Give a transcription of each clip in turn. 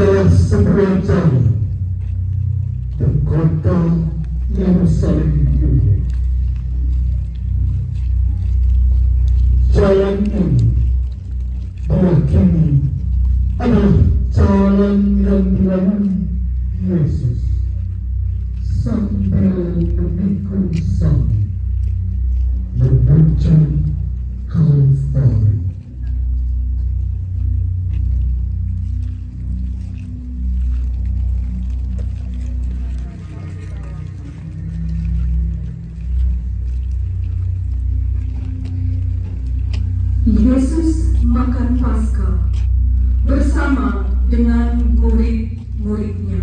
adalah sebuah jalan ke kota Yerusalem ini. Jalan ini meyakini adalah jalan yang dilalui Yesus sambil memikul salib menuju Kalvari. Yesus makan Paskah bersama dengan murid-muridnya.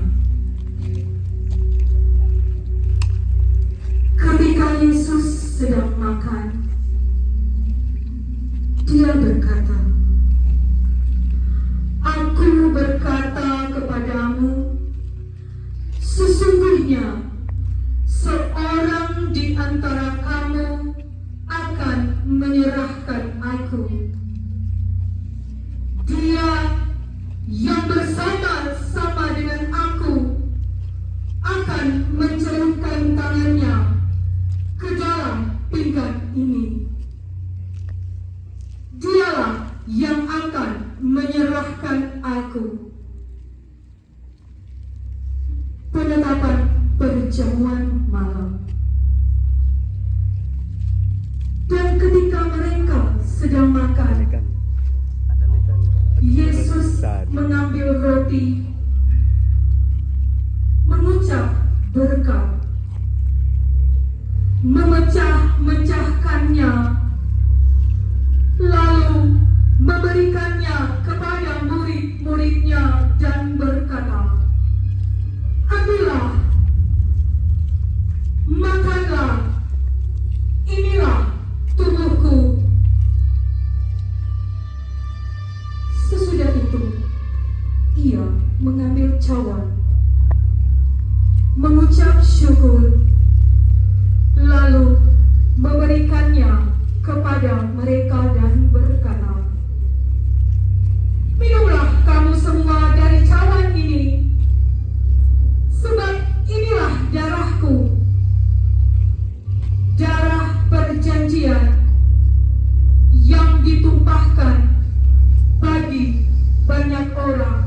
Ketika Yesus sedang makan, Dia berkata, "Aku berkata kepadamu, sesungguhnya seorang di antara kamu akan menyerahkan Aku. Dia yang bersama-sama dengan Aku akan mencelupkan tangannya ke dalam pinggan ini. Dialah yang akan menyerahkan Aku." Penetapan perjamuan malam. Dan ketika mereka sedang makan, Yesus mengambil roti, mengucap berkat, memecah-mecahkannya, lalu memberikannya kepada murid-muridnya dan berkata, "Ambillah, makanlah, inilah tubuhku." Sesudah itu, Ia mengambil cawan, mengucap syukur, lalu memberikannya kepada mereka dan berkata, "Minumlah kamu semua dari cawan ini, sebab inilah darahku, darah perjanjian yang ditumpahkan bagi banyak orang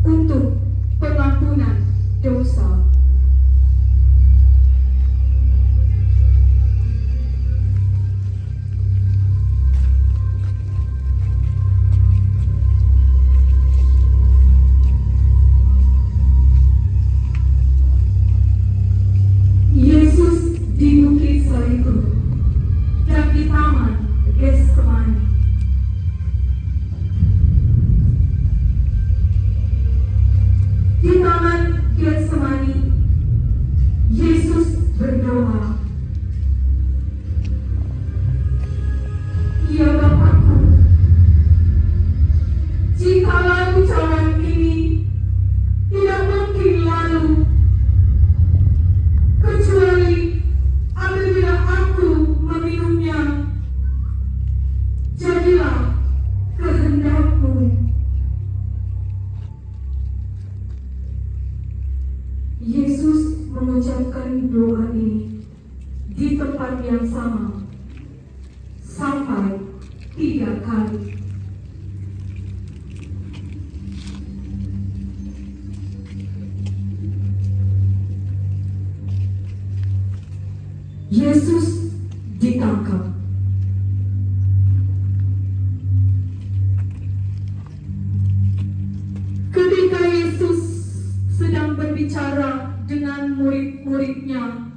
untuk pengampunan dosa." Yesus di Bukit Zaitun dan di Taman Getsemani. Di Taman Getsemani, Yesus berdoa, "Ya Bapa-Ku, jikalau cawan ini tidak mungkin lalu, kecuali apabila Aku meminumnya, jadilah kehendak-Mu." Yesus mengucapkan doa ini di tempat yang sama sampai 3 kali. Yesus ditangkap. Ketika Yesus sedang berbicara dengan murid-muridnya,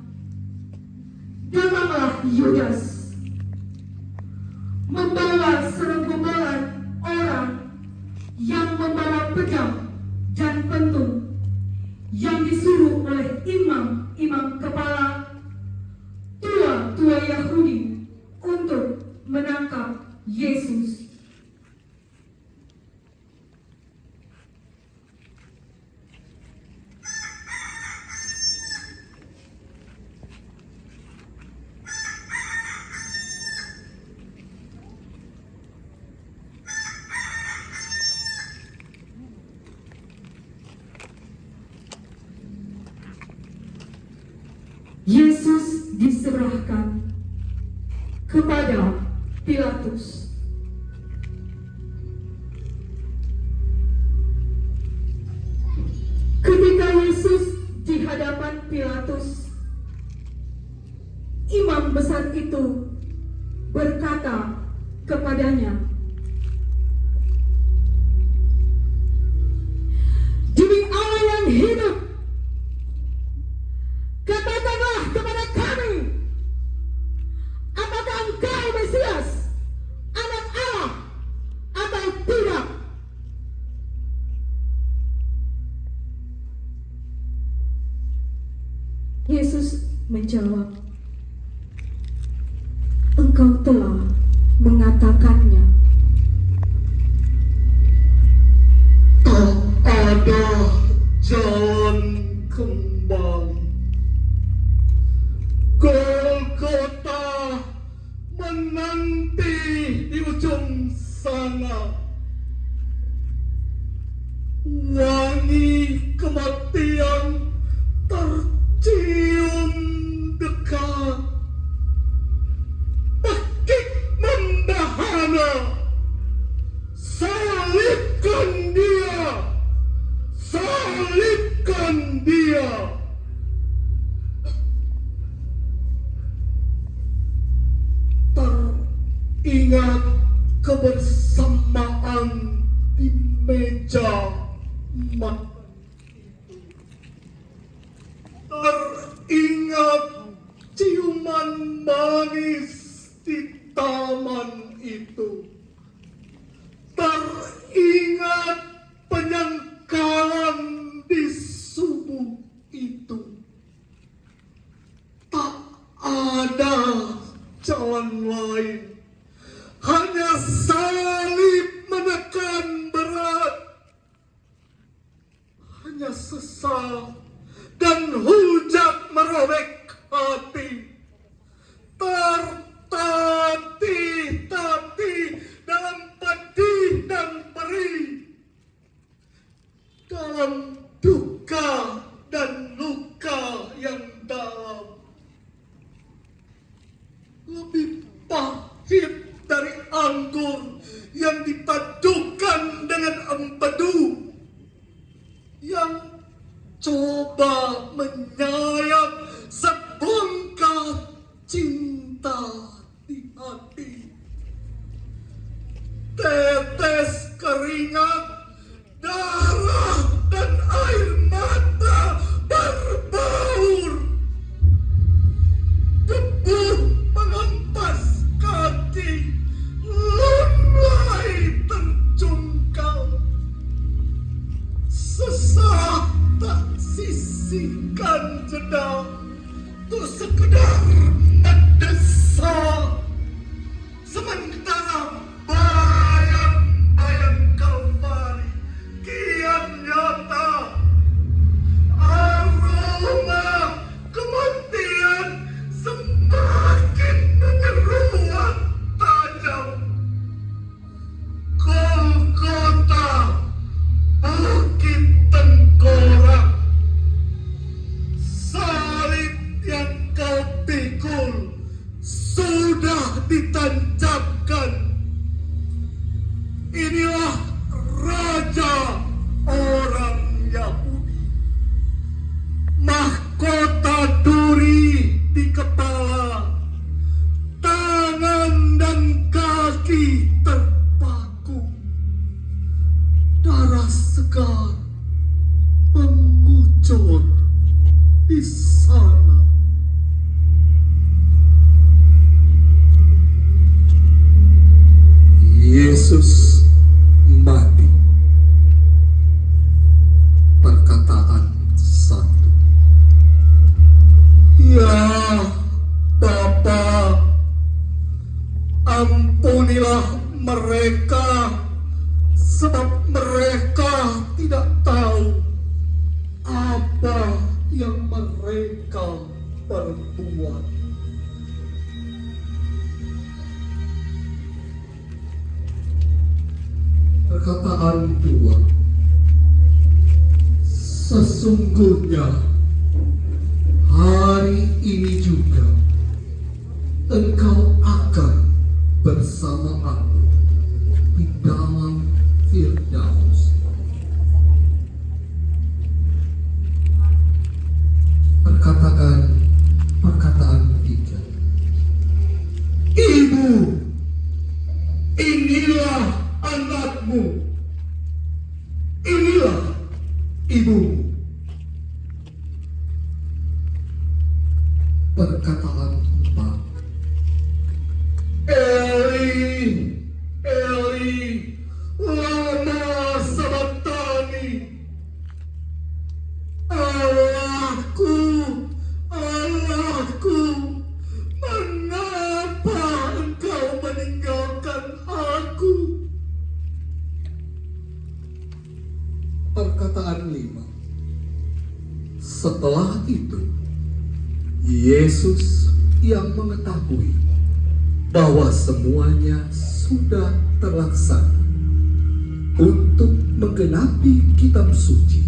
datanglah Yudas membawa serombolan orang yang membawa pedang dan pentung yang disuruh oleh imam-imam kepala, tua-tua Yahudi untuk menangkap Yesus. Yesus diserahkan kepada Pilatus. Ketika Yesus di hadapan Pilatus, imam besar itu berkata kepadanya, "Demi Allah yang hidup, katakanlah kepada kami, apakah engkau Mesias, anak Allah, atau tidak?" Yesus menjawab, "Engkau telah mengatakannya." Tak ada jalan kembali. Golgota menanti di ujung sana. Wangi kematian tercium dekat. Pakik membahana. Salibkan dia. Salibkan dia. Teringat kebersamaan di meja makan. Teringat ciuman manis di taman itu. Teringat penyangkalan di subuh itu. Tak ada jalan lain. Hanya salib menekan berat. Hanya sesal dan hujat merobek hati. Tertatih-tatih dalam pedih dan perih, dalam duka dan luka yang dalam. Lebih pahit dari anggur yang dipadukan dengan empedu, yang coba menyayat sebongkah cinta di hati. Tetes keringat, darah dan air mata berbaur. Debu mengempas kaki, lunglai terjungkal. Sesak tak sisihkan jeda untuk sekedar mendesak. Sementara bayang-bayang Kalvari kian nyata. Aroma kematian semakin menyeruak tajam. Golgota, bukit tengkorak. Salib yang kau pikul sudah ditancapkan. Inilah Raja orang Yahudi. Mahkota duri di kepala, tangan dan kaki terpaku. Darah segar mengucur di sana. Yesus mati. Perkataan satu. Ya Bapa, ampunilah mereka, sebab mereka tidak tahu apa yang mereka perbuat. Perkataan dua. Sesungguhnya hari hari ini juga engkau akan bersama aku di dalam Firdaus. Perkataan ketiga. Ibu, inilah anakmu. Inilah ibumu. Perkataan empat. Eli, Eli, lama sabachthani. Allahku, Allahku, mengapa engkau meninggalkan aku? Perkataan lima. Setelah itu, Yesus yang mengetahui bahwa semuanya sudah terlaksana untuk menggenapi kitab suci,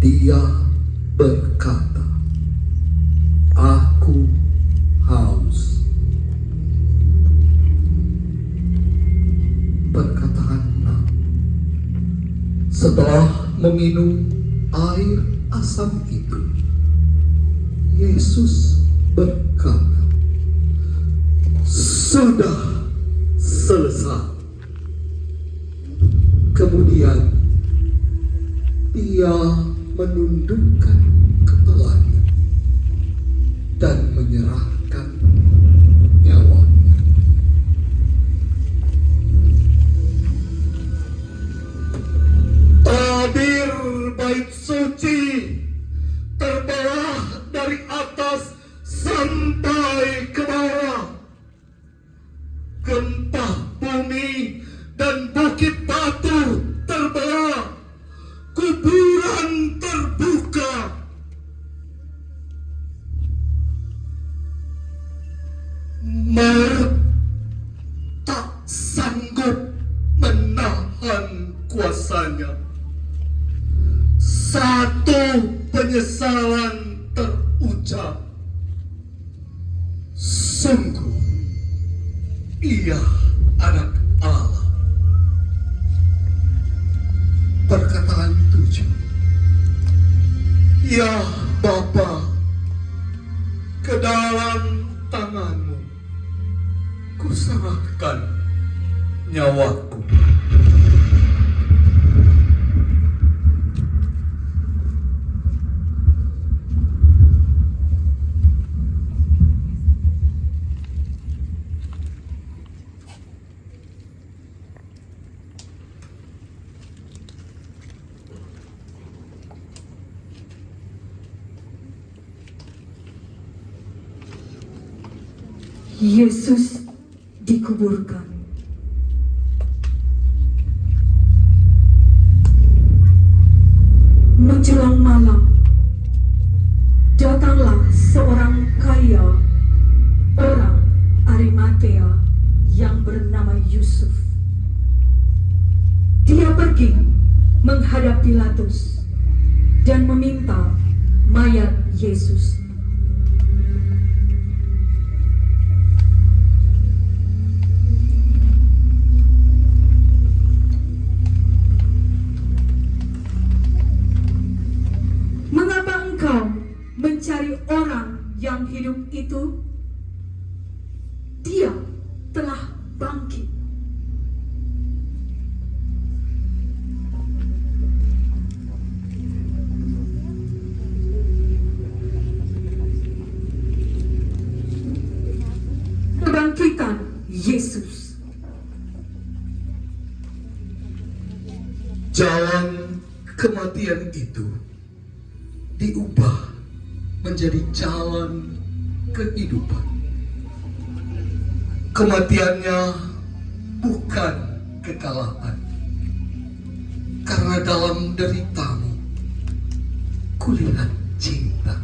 Dia berkata, "Aku haus." Perkataan 6. Setelah meminum air asam itu, Yesus berkata, "Sudah selesai." Kemudian Dia menundukkan kepalanya dan menyerahkan nyawanya. Tabir bait suci terbelah dari atas sampai ke bawah. Gempa bumi dan bukit batu terbelah. Kuburan terbuka. Maut tak sanggup menahan kuasanya. Satu penyesalan terucap. Sungguh, ia anak Allah. Perkataan 7. Ya Bapa, ke dalam tanganmu kuserahkan nyawaku. Yesus dikuburkan. Menjelang malam, datanglah seorang kaya, orang Arimatea yang bernama Yusuf. Dia pergi menghadap Pilatus dan meminta mayat Yesus. Mengapa engkau mencari orang yang hidup itu? Dia telah bangkit. Kebangkitan Yesus. Jalan kematian itu diubah menjadi jalan kehidupan. Kematiannya bukan kekalahan, karena dalam deritamu kulihat cinta.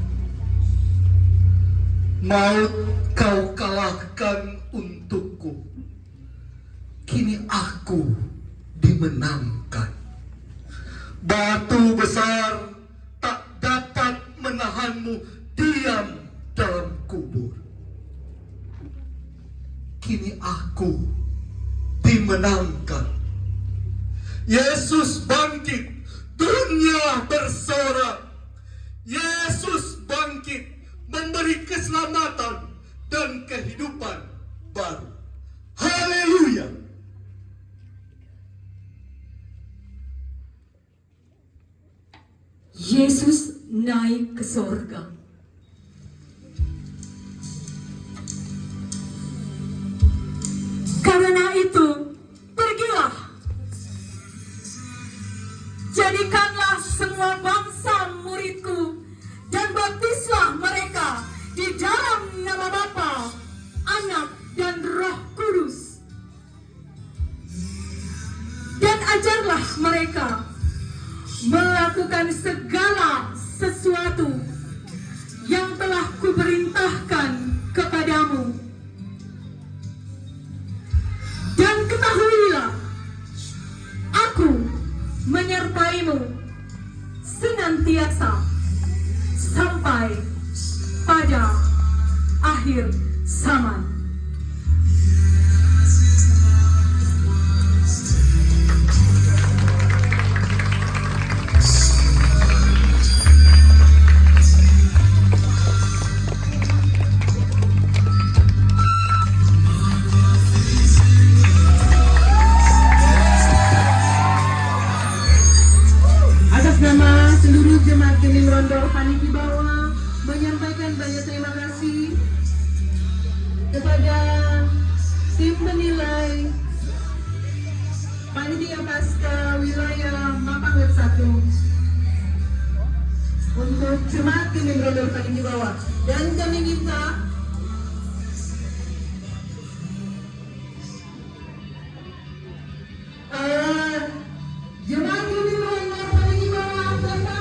Maut kau kalahkan untukku, kini aku dimenangkan. Batu besar tak dapat menahanmu diam dalam kubur. Kini aku dimenangkan. Yesus bangkit, dunia bersorak. Yesus bangkit, memberi keselamatan dan kehidupan baru. Haleluya. Yesus naik ke sorga. Karena itu, pergilah. Jadikanlah semua bangsa muridku dan baptislah mereka di dalam nama Bapa, Anak, dan Roh Kudus. Dan ajarlah mereka melakukan segala sesuatu yang telah kuperintahkan kepadamu. Dan ketahuilah, aku menyertaimu senantiasa sampai pada akhir zaman. Atas nama seluruh jemaat Gening Rondo Paniki Bawah menyampaikan banyak terima kasih kepada tim penilai Panitia Pasca Wilayah Mapanget 1 untuk jemaat Gening Rondo Paniki Bawah, dan kami minta jemaat Gening Rondo Paniki Bawah bersama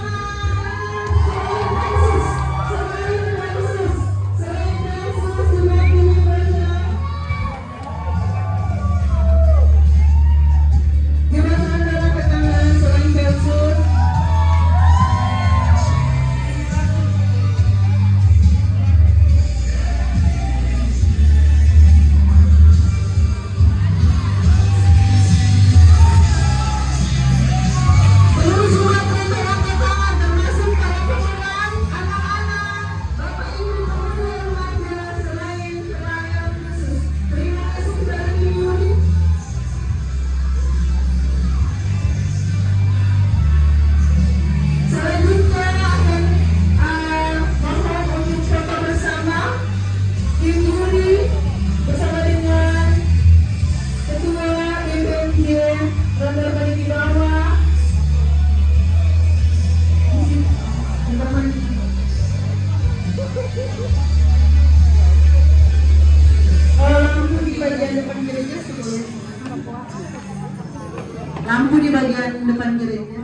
lampu di bagian depan gereja.